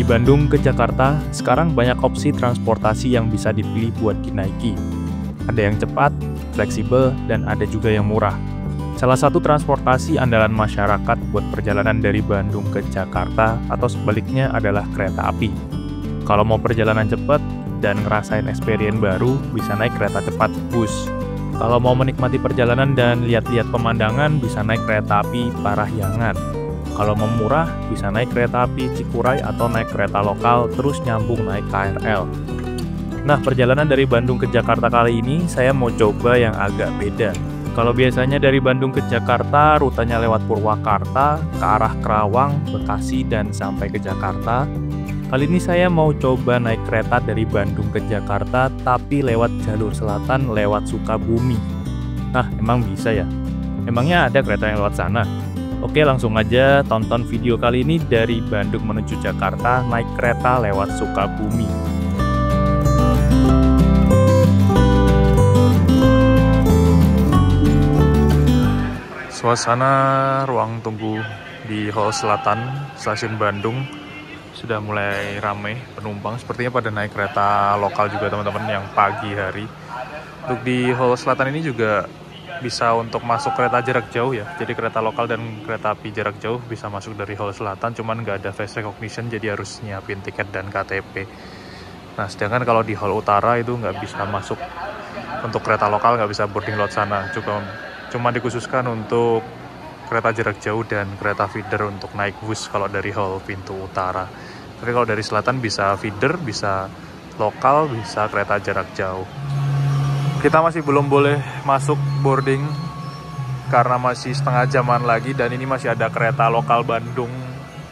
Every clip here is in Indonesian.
Bandung ke Jakarta, sekarang banyak opsi transportasi yang bisa dipilih buat dinaiki. Ada yang cepat, fleksibel, dan ada juga yang murah. Salah satu transportasi andalan masyarakat buat perjalanan dari Bandung ke Jakarta atau sebaliknya adalah kereta api. Kalau mau perjalanan cepat dan ngerasain experience baru, bisa naik kereta cepat bus. Kalau mau menikmati perjalanan dan lihat-lihat pemandangan, bisa naik kereta api Parahyangan. Kalau mau murah, bisa naik kereta api Cikuray atau naik kereta lokal terus nyambung naik KRL. Nah, perjalanan dari Bandung ke Jakarta kali ini saya mau coba yang agak beda. Kalau biasanya dari Bandung ke Jakarta, rutenya lewat Purwakarta, ke arah Kerawang, Bekasi, dan sampai ke Jakarta. Kali ini saya mau coba naik kereta dari Bandung ke Jakarta, tapi lewat jalur selatan, lewat Sukabumi. Nah, emang bisa ya? Emangnya ada kereta yang lewat sana? Oke, langsung aja tonton video kali ini dari Bandung menuju Jakarta, naik kereta lewat Sukabumi. Suasana ruang tunggu di Hall Selatan, Stasiun Bandung sudah mulai ramai penumpang. Sepertinya pada naik kereta lokal juga teman-teman yang pagi hari. Untuk di Hall Selatan ini juga bisa untuk masuk kereta jarak jauh ya. Jadi kereta lokal dan kereta api jarak jauh bisa masuk dari Hall Selatan, cuman nggak ada face recognition, jadi harus nyiapin tiket dan KTP. Nah, sedangkan kalau di Hall Utara itu nggak bisa masuk untuk kereta lokal, nggak bisa boarding lewat sana. Cuma dikhususkan untuk kereta jarak jauh dan kereta feeder untuk naik bus kalau dari hall pintu utara. Tapi kalau dari selatan bisa feeder, bisa lokal, bisa kereta jarak jauh. Kita masih belum boleh masuk boarding karena masih setengah jaman lagi, dan ini masih ada kereta lokal Bandung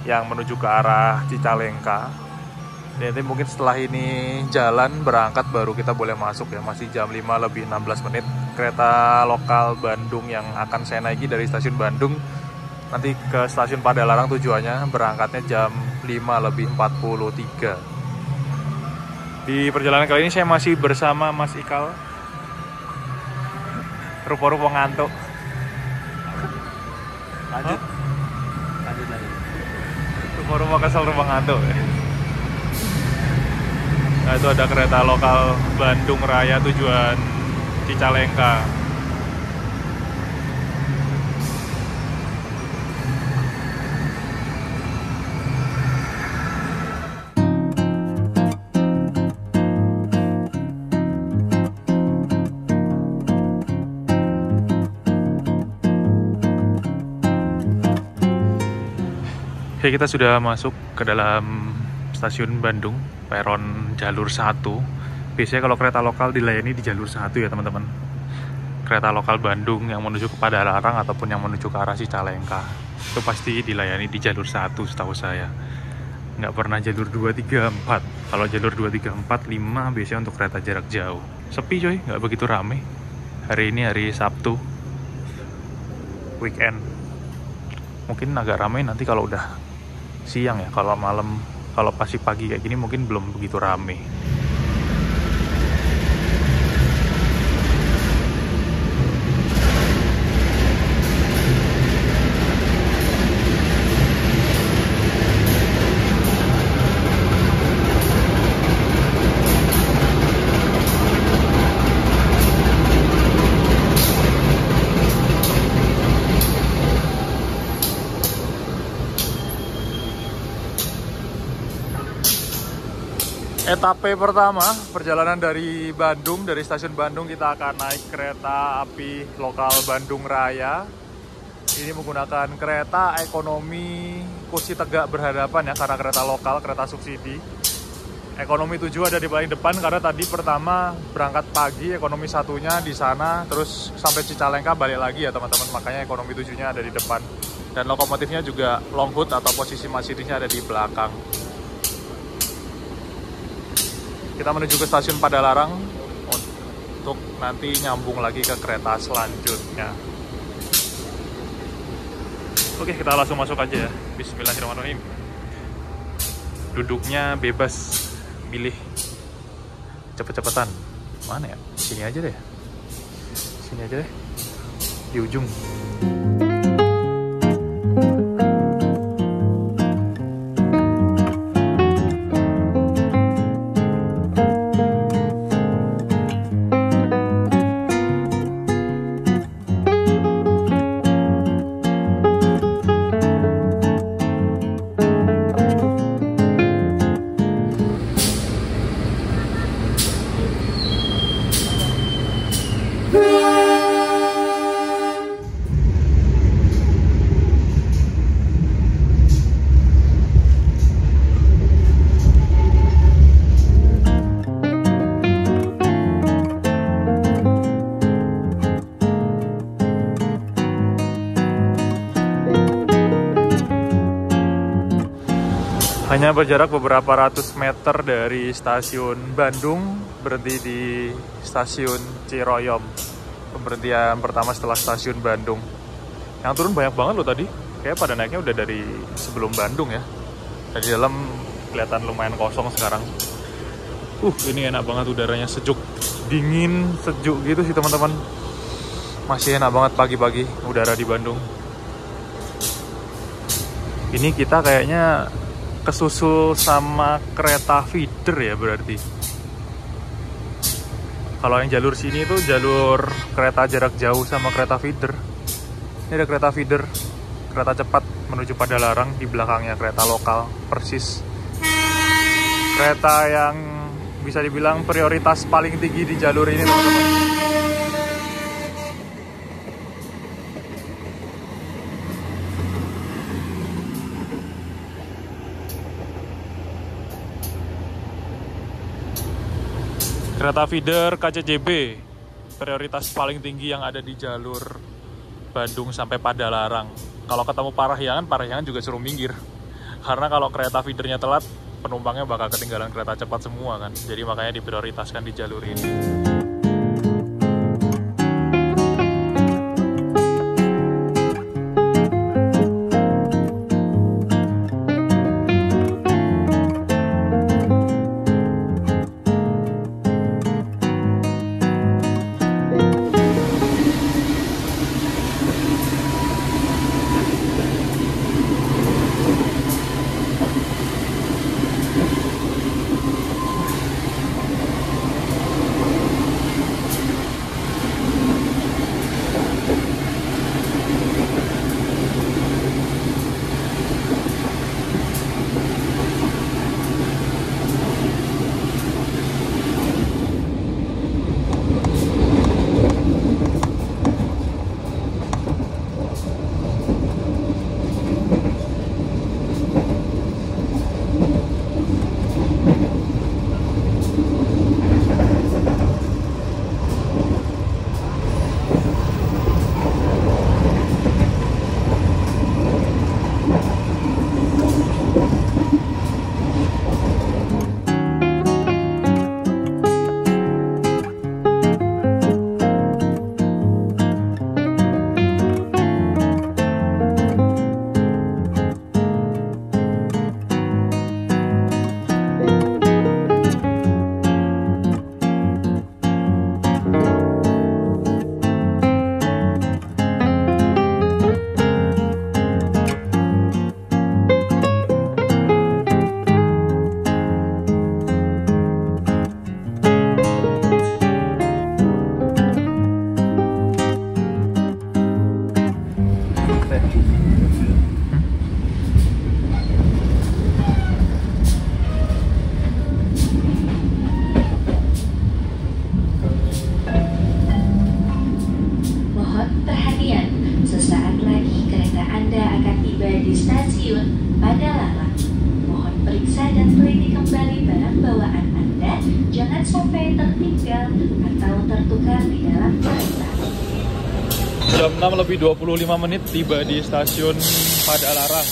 yang menuju ke arah Cicalengka. Jadi mungkin setelah ini jalan berangkat baru kita boleh masuk ya, masih jam 5 lebih 16 menit. Kereta lokal Bandung yang akan saya naiki dari stasiun Bandung nanti ke stasiun Padalarang tujuannya, berangkatnya jam 5 lebih 43. Di perjalanan kali ini saya masih bersama Mas Ikal. Rupa-rupa ngantuk. Lanjut. Rupa-rupa kesel, rupa ngantuk. Nah, itu ada kereta lokal Bandung Raya tujuan Cicalengka. Oke, kita sudah masuk ke dalam stasiun Bandung, peron jalur 1. Biasanya kalau kereta lokal dilayani di jalur 1 ya teman-teman. Kereta lokal Bandung yang menuju ke Padalarang ataupun yang menuju ke arah Cicalengka itu pasti dilayani di jalur 1 setahu saya. Nggak pernah jalur 2, 3, 4. Kalau jalur 2, 3, 4, 5 biasanya untuk kereta jarak jauh. Sepi coy, nggak begitu rame. Hari ini hari Sabtu, weekend. Mungkin agak ramai nanti kalau udah siang ya. Kalau malam, kalau pagi kayak gini mungkin belum begitu rame. Etape pertama perjalanan dari Bandung, dari stasiun Bandung kita akan naik kereta api lokal Bandung Raya. Ini menggunakan kereta ekonomi kursi tegak berhadapan ya, karena kereta lokal, kereta subsidi. Ekonomi 7 ada di paling depan karena tadi pertama berangkat pagi, ekonomi satunya di sana, terus sampai Cicalengka balik lagi ya teman-teman. Makanya ekonomi 7-nya ada di depan. Dan lokomotifnya juga long hood atau posisi masinisnya ada di belakang. Kita menuju ke stasiun Padalarang untuk nanti nyambung lagi ke kereta selanjutnya. Oke, kita langsung masuk aja ya. Bismillahirrahmanirrahim. Duduknya bebas, pilih cepet-cepetan. Mana ya? Sini aja deh. Sini aja deh. Di ujung. Hanya berjarak beberapa ratus meter dari stasiun Bandung, berhenti di stasiun Ciroyom. Pemberhentian pertama setelah stasiun Bandung. Yang turun banyak banget loh tadi. Kayak pada naiknya udah dari sebelum Bandung ya. Dari dalam kelihatan lumayan kosong sekarang. Ini enak banget, udaranya sejuk, dingin, sejuk gitu sih teman-teman. Masih enak banget pagi-pagi udara di Bandung. Ini kita kayaknya kesusul sama kereta feeder ya berarti. Kalau yang jalur sini itu jalur kereta jarak jauh sama kereta feeder. Ini ada kereta feeder, kereta cepat menuju Padalarang, di belakangnya kereta lokal persis. Kereta yang bisa dibilang prioritas paling tinggi di jalur ini teman-teman. Kereta feeder KCJB, prioritas paling tinggi yang ada di jalur Bandung sampai Padalarang. Kalau ketemu Parahyangan juga suruh minggir. Karena kalau kereta feedernya telat, penumpangnya bakal ketinggalan kereta cepat semua kan. Jadi makanya diprioritaskan di jalur ini. jangan sampai tertinggal atau tertukar di dalam kereta. Jam 6:25 tiba di stasiun Padalarang.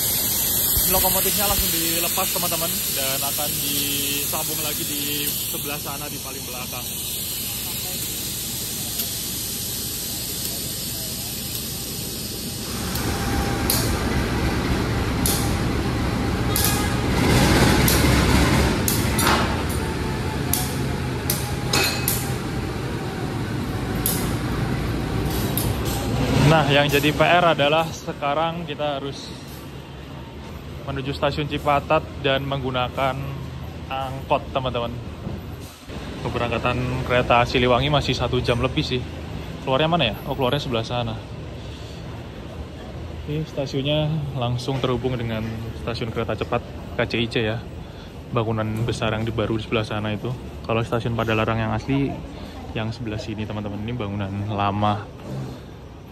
Lokomotifnya langsung dilepas teman-teman dan akan disambung lagi di sebelah sana di paling belakang. Nah, yang jadi PR adalah sekarang kita harus menuju stasiun Cipatat dan menggunakan angkot, teman-teman. Keberangkatan kereta Siliwangi masih 1 jam lebih sih. Keluarnya mana ya? Oh, keluarnya sebelah sana. Ini stasiunnya langsung terhubung dengan stasiun kereta cepat KCIC ya. Bangunan besar yang baru di sebelah sana itu. Kalau stasiun Padalarang yang asli yang sebelah sini, teman-teman. Ini bangunan lama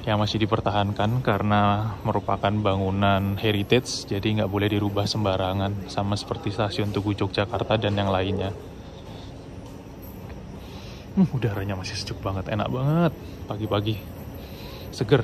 yang masih dipertahankan karena merupakan bangunan heritage, jadi nggak boleh dirubah sembarangan, sama seperti stasiun Tugu Yogyakarta dan yang lainnya. Udaranya masih sejuk banget, enak banget pagi-pagi, seger.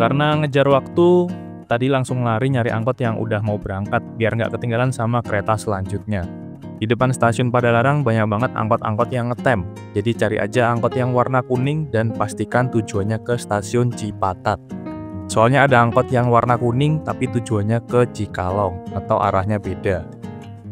Karena ngejar waktu, tadi langsung lari nyari angkot yang udah mau berangkat, biar nggak ketinggalan sama kereta selanjutnya. Di depan stasiun Padalarang banyak banget angkot-angkot yang ngetem, jadi cari aja angkot yang warna kuning dan pastikan tujuannya ke stasiun Cipatat. Soalnya ada angkot yang warna kuning tapi tujuannya ke Cikalong atau arahnya beda.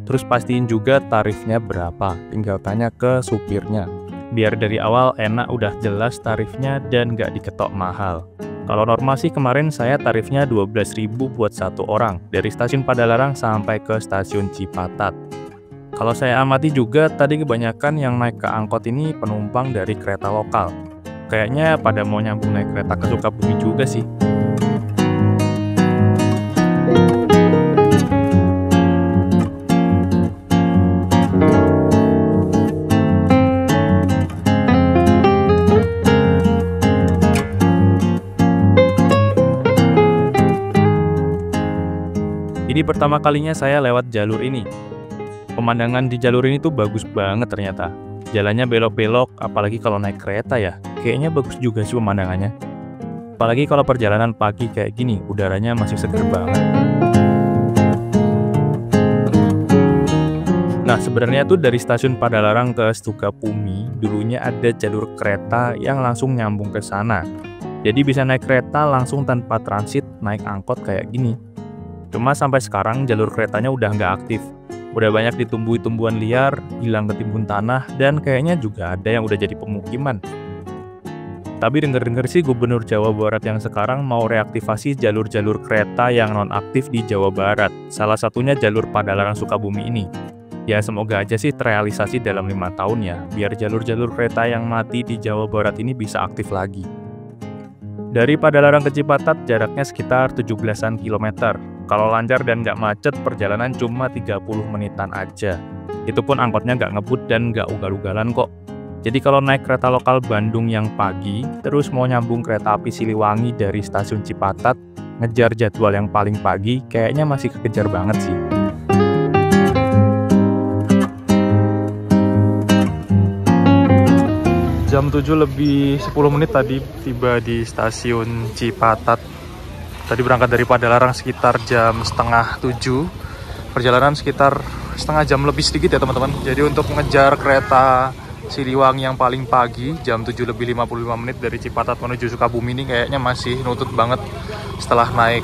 Terus pastiin juga tarifnya berapa, tinggal tanya ke supirnya. Biar dari awal enak udah jelas tarifnya dan nggak diketok mahal. Kalau normal sih kemarin saya tarifnya 12.000 buat satu orang, dari stasiun Padalarang sampai ke stasiun Cipatat. Kalau saya amati juga, tadi kebanyakan yang naik ke angkot ini penumpang dari kereta lokal. Kayaknya pada mau nyambung naik kereta ke Sukabumi juga sih. Ini pertama kalinya saya lewat jalur ini. Pemandangan di jalur ini tuh bagus banget ternyata. Jalannya belok-belok, apalagi kalau naik kereta ya. Kayaknya bagus juga sih pemandangannya. Apalagi kalau perjalanan pagi kayak gini, udaranya masih seger banget. Nah, sebenarnya tuh dari stasiun Padalarang ke Sukabumi, dulunya ada jalur kereta yang langsung nyambung ke sana. Jadi bisa naik kereta langsung tanpa transit naik angkot kayak gini. Cuma sampai sekarang jalur keretanya udah nggak aktif. Udah banyak ditumbuhi tumbuhan liar, hilang ketimbun tanah, dan kayaknya juga ada yang udah jadi pemukiman. Tapi denger-denger sih Gubernur Jawa Barat yang sekarang mau reaktivasi jalur-jalur kereta yang nonaktif di Jawa Barat. Salah satunya jalur Padalarang Sukabumi ini. Ya semoga aja sih terrealisasi dalam 5 tahun ya, biar jalur-jalur kereta yang mati di Jawa Barat ini bisa aktif lagi. Dari Padalarang ke Cipatat jaraknya sekitar 17-an kilometer. Kalau lancar dan nggak macet, perjalanan cuma 30 menitan aja. Itu pun angkotnya nggak ngebut dan nggak ugal-ugalan kok. Jadi kalau naik kereta lokal Bandung yang pagi, terus mau nyambung kereta api Siliwangi dari stasiun Cipatat, ngejar jadwal yang paling pagi, kayaknya masih kekejar banget sih. Jam 7 lebih 10 menit tadi tiba di stasiun Cipatat. Tadi berangkat dari Padalarang sekitar jam setengah 7. Perjalanan sekitar setengah jam lebih sedikit ya teman-teman. Jadi untuk mengejar kereta Siliwangi yang paling pagi, jam 7 lebih 55 menit dari Cipatat menuju Sukabumi ini kayaknya masih nutut banget. Setelah naik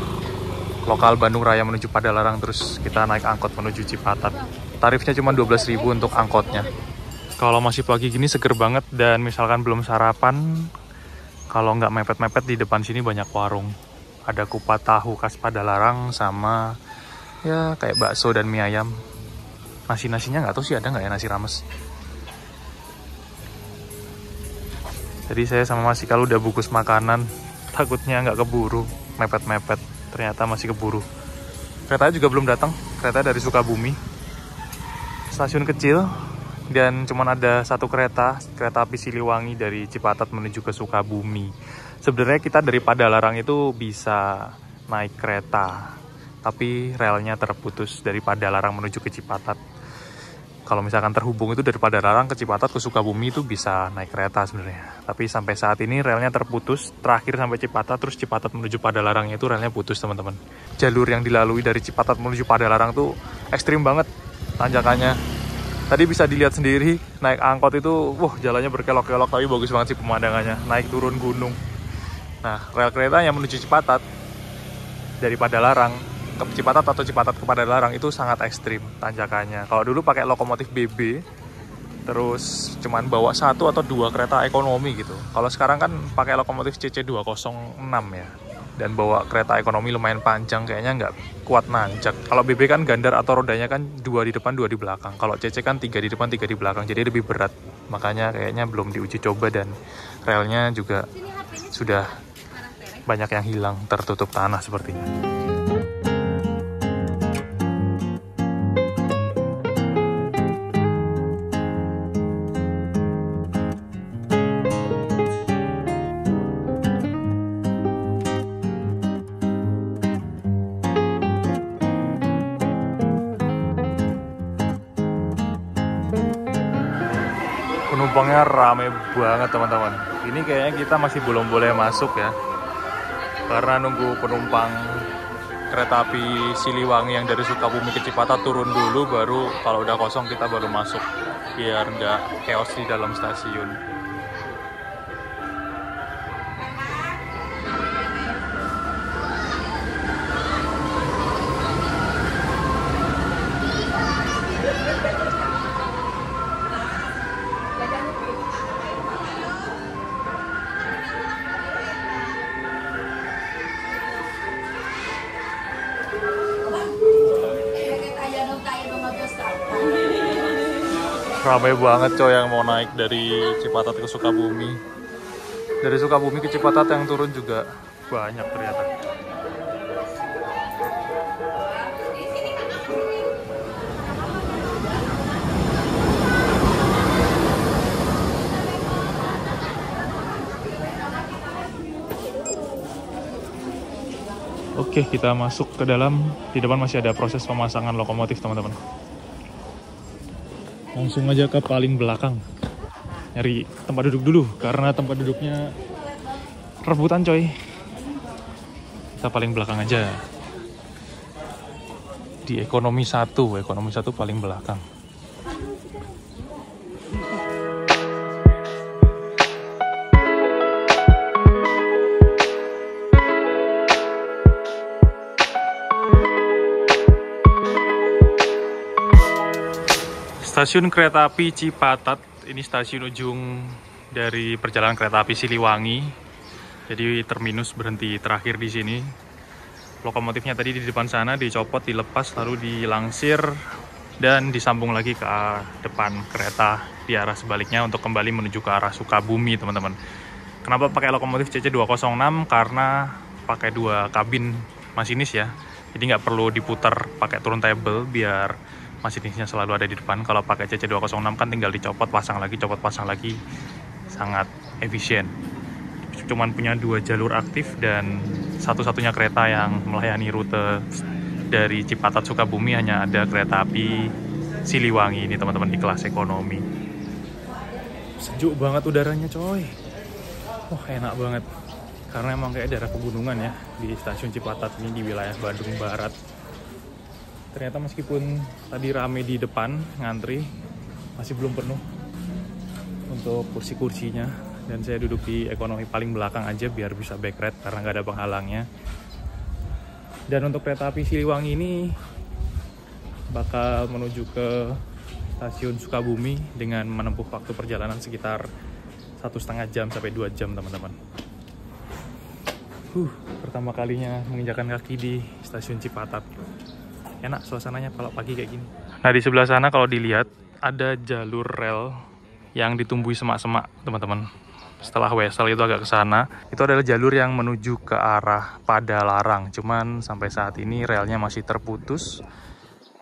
lokal Bandung Raya menuju Padalarang, terus kita naik angkot menuju Cipatat. Tarifnya cuma 12.000 untuk angkotnya. Kalau masih pagi gini seger banget, dan misalkan belum sarapan, kalau nggak mepet-mepet di depan sini banyak warung. Ada kupat tahu khas Padalarang sama ya kayak bakso dan mie ayam. Nasi-nasinya nggak tahu sih ada nggak ya nasi rames. Jadi saya sama Mas Ikal udah bungkus makanan, takutnya nggak keburu, mepet-mepet. Ternyata masih keburu. Keretanya juga belum datang, kereta dari Sukabumi. Stasiun kecil. Dan cuman ada satu kereta api Siliwangi dari Cipatat menuju ke Sukabumi. Sebenarnya kita dari Padalarang itu bisa naik kereta, tapi relnya terputus dari Padalarang menuju ke Cipatat. Kalau misalkan terhubung itu dari Padalarang ke Cipatat ke Sukabumi itu bisa naik kereta sebenarnya. Tapi sampai saat ini relnya terputus, terakhir sampai Cipatat, terus Cipatat menuju Padalarangnya itu relnya putus teman-teman. Jalur yang dilalui dari Cipatat menuju Padalarang tuh ekstrim banget tanjakannya. Tadi bisa dilihat sendiri, naik angkot itu, jalannya berkelok-kelok, tapi bagus banget sih pemandangannya, naik turun gunung. Nah, rel kereta yang menuju Cipatat, dari Padalarang ke Cipatat atau Cipatat ke Padalarang itu sangat ekstrim tanjakannya. Kalau dulu pakai lokomotif BB, terus cuman bawa 1 atau 2 kereta ekonomi gitu. Kalau sekarang kan pakai lokomotif CC206 ya. Dan bawa kereta ekonomi lumayan panjang, kayaknya nggak kuat nanjak. Kalau BB kan gandar atau rodanya kan 2 di depan 2 di belakang. Kalau CC kan 3 di depan 3 di belakang, jadi lebih berat. Makanya kayaknya belum diuji coba, dan relnya juga sudah banyak yang hilang, tertutup tanah sepertinya. Penumpangnya rame banget teman-teman. Ini kayaknya kita masih belum boleh masuk ya. karena nunggu penumpang kereta api Siliwangi yang dari Sukabumi ke Cipatat turun dulu, baru kalau udah kosong kita baru masuk biar nggak chaos di dalam stasiun. Ramai banget coy yang mau naik dari Cipatat ke Sukabumi. Dari Sukabumi ke Cipatat yang turun juga banyak ternyata. Oke, kita masuk ke dalam. Di depan masih ada proses pemasangan lokomotif, teman-teman. Langsung aja ke paling belakang. Nyari tempat duduk dulu, karena tempat duduknya rebutan coy. Kita paling belakang aja. Di ekonomi 1 paling belakang. Stasiun kereta api Cipatat, ini stasiun ujung dari perjalanan kereta api Siliwangi. Jadi terminus berhenti terakhir di sini. Lokomotifnya tadi di depan sana dicopot, dilepas, lalu dilangsir dan disambung lagi ke depan kereta di arah sebaliknya untuk kembali menuju ke arah Sukabumi, teman-teman. Kenapa pakai lokomotif CC206? Karena pakai 2 kabin masinis ya. Jadi nggak perlu diputar pakai turntable biar masinisnya selalu ada di depan. Kalau pakai CC206 kan tinggal dicopot, pasang lagi, copot, pasang lagi. Sangat efisien. Cuman punya 2 jalur aktif dan satu-satunya kereta yang melayani rute dari Cipatat Sukabumi hanya ada kereta api Siliwangi ini, teman-teman, di kelas ekonomi. Sejuk banget udaranya coy. Wah, enak banget. Karena emang kayak daerah pegunungan ya di stasiun Cipatat ini di wilayah Bandung Barat. Ternyata meskipun tadi rame di depan ngantri, masih belum penuh untuk kursi-kursinya. Dan saya duduk di ekonomi paling belakang aja biar bisa backrest karena nggak ada penghalangnya. Dan untuk kereta api Siliwangi ini bakal menuju ke stasiun Sukabumi dengan menempuh waktu perjalanan sekitar 1,5 jam sampai 2 jam, teman-teman. Pertama kalinya menginjakan kaki di stasiun Cipatat. Enak suasananya kalau pagi kayak gini. Nah, di sebelah sana kalau dilihat ada jalur rel yang ditumbuhi semak-semak, teman-teman. Setelah Wesel itu agak ke sana, itu adalah jalur yang menuju ke arah Padalarang. Cuman sampai saat ini relnya masih terputus,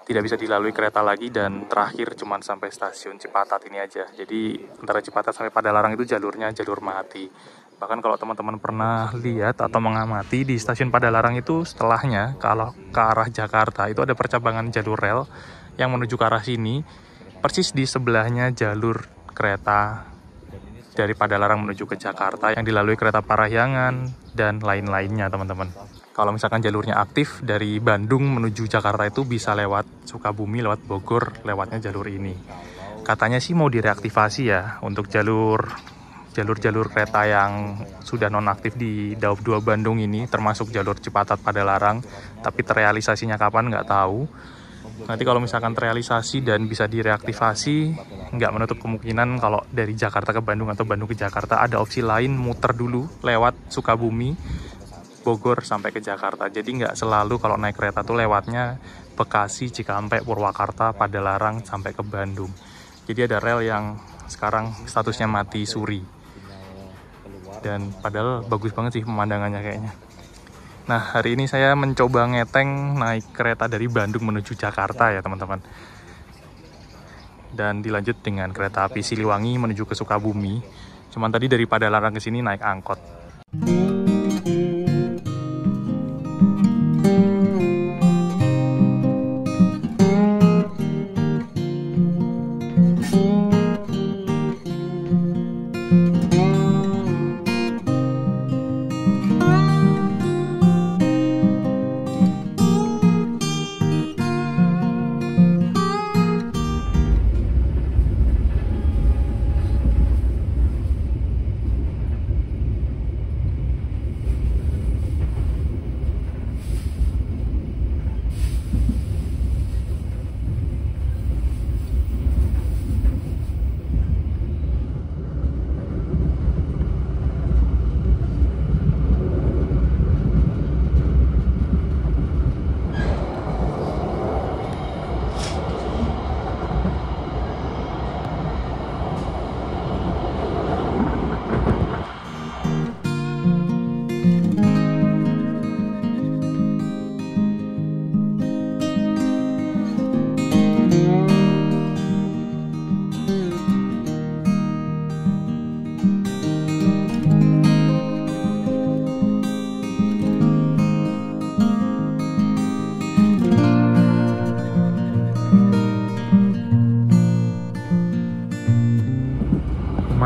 tidak bisa dilalui kereta lagi, dan terakhir cuman sampai stasiun Cipatat ini aja. Jadi antara Cipatat sampai Padalarang itu jalurnya jalur mati. Bahkan kalau teman-teman pernah lihat atau mengamati di stasiun Padalarang itu setelahnya, kalau ke arah Jakarta itu ada percabangan jalur rel yang menuju ke arah sini. Persis di sebelahnya jalur kereta dari Padalarang menuju ke Jakarta yang dilalui kereta Parahyangan dan lain-lainnya, teman-teman. Kalau misalkan jalurnya aktif dari Bandung menuju Jakarta itu bisa lewat Sukabumi, lewat Bogor, lewatnya jalur ini. Katanya sih mau direaktivasi ya untuk jalur kereta yang sudah nonaktif di Daup 2 Bandung ini, termasuk jalur Cipatat Padalarang, tapi terrealisasinya kapan nggak tahu. Nanti kalau misalkan terrealisasi dan bisa direaktivasi, nggak menutup kemungkinan kalau dari Jakarta ke Bandung atau Bandung ke Jakarta ada opsi lain muter dulu lewat Sukabumi, Bogor sampai ke Jakarta. Jadi nggak selalu kalau naik kereta tuh lewatnya Bekasi, Cikampek, Purwakarta, Padalarang sampai ke Bandung. Jadi ada rel yang sekarang statusnya mati suri. Dan padahal bagus banget sih pemandangannya kayaknya. Nah, hari ini saya mencoba ngeteng naik kereta dari Bandung menuju Jakarta ya, teman-teman. Dan dilanjut dengan kereta api Siliwangi menuju ke Sukabumi. Cuman tadi dari Padalarang ke sini naik angkot.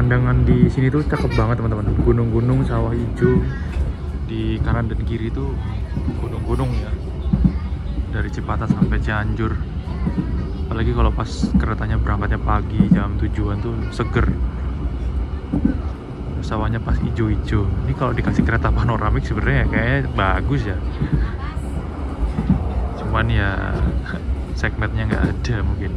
Pemandangan di sini tuh cakep banget teman-teman. Gunung-gunung, sawah hijau. Di kanan dan kiri tuh gunung-gunung ya. Dari Cipatat sampai Cianjur. Apalagi kalau pas keretanya berangkatnya pagi jam 7-an tuh seger. Sawahnya pas hijau-hijau. Ini kalau dikasih kereta panoramik sebenarnya kayaknya bagus ya. Cuman ya segmennya nggak ada mungkin.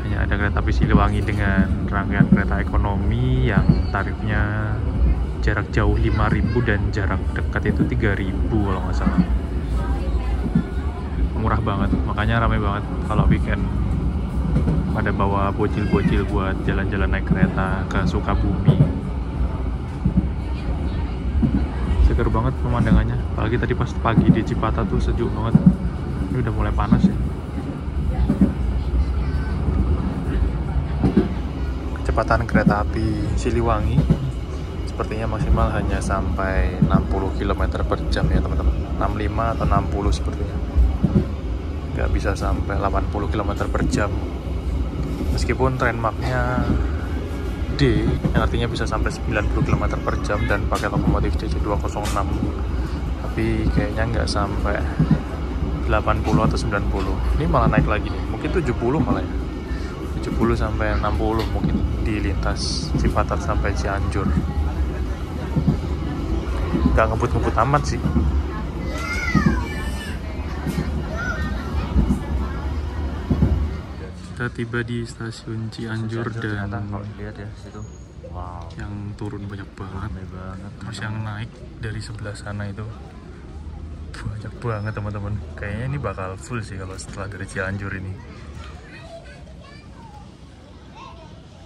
Hanya ada kereta api Siliwangi dengan rangkaian kereta ekonomi yang tarifnya jarak jauh 5.000 dan jarak dekat itu 3.000 kalau nggak salah. Murah banget, makanya ramai banget kalau weekend. Pada bawa bocil-bocil buat jalan-jalan naik kereta ke Sukabumi. Seger banget pemandangannya, apalagi tadi pas pagi di Cipatat tuh sejuk banget. Ini udah mulai panas ya. Kecepatan kereta api Siliwangi sepertinya maksimal hanya sampai 60 km per jam ya teman-teman. 65 atau 60 sepertinya. Nggak bisa sampai 80 km per jam. Meskipun trainmarknya D, yang artinya bisa sampai 90 km per jam dan pakai lokomotif CC206. Tapi kayaknya nggak sampai 80 atau 90. Ini malah naik lagi nih, mungkin 70 malah ya. 70 sampai 60 mungkin di lintas Cipatat sampai Cianjur. Nggak ngebut-ngebut amat sih. Kita tiba di stasiun Cianjur dan kalau dilihat ya situ, wow, yang turun banyak banget. Terus yang naik dari sebelah sana itu banyak banget teman-teman. Kayaknya ini bakal full sih kalau setelah dari Cianjur ini.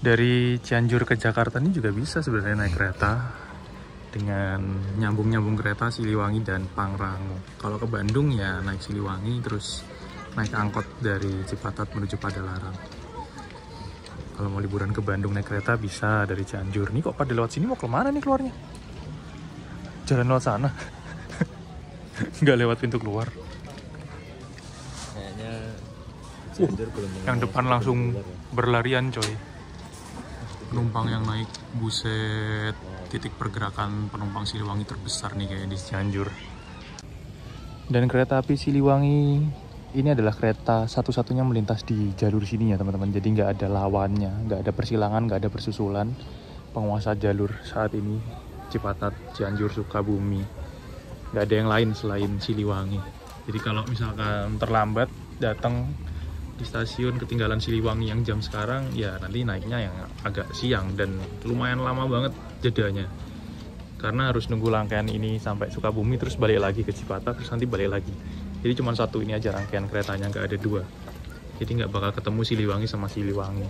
Dari Cianjur ke Jakarta ini juga bisa sebenarnya naik kereta dengan nyambung-nyambung kereta Siliwangi dan Pangrango. Kalau ke Bandung ya naik Siliwangi terus naik angkot dari Cipatat menuju Padalarang. Kalau mau liburan ke Bandung naik kereta bisa dari Cianjur. Nih kok pada lewat sini mau kemana nih keluarnya? Jalan lewat sana. Nggak lewat pintu keluar. kayaknya Cianjur belum Yang depan langsung berlarian coy. Penumpang yang naik, buset. Titik pergerakan penumpang Siliwangi terbesar nih kayak di Cianjur. Dan kereta api Siliwangi ini adalah kereta satu-satunya melintas di jalur sini ya teman-teman. Jadi nggak ada lawannya, nggak ada persilangan, nggak ada persusulan. Penguasa jalur saat ini Cipatat, Cianjur, Sukabumi. Nggak ada yang lain selain Siliwangi. Jadi kalau misalkan terlambat datang di stasiun ketinggalan Siliwangi yang jam sekarang, ya nanti naiknya yang agak siang dan lumayan lama banget jedanya. Karena harus nunggu rangkaian ini sampai Sukabumi terus balik lagi ke Cipatat terus nanti balik lagi. Jadi cuma satu ini aja rangkaian keretanya, nggak ada dua. Jadi nggak bakal ketemu Siliwangi sama Siliwangi.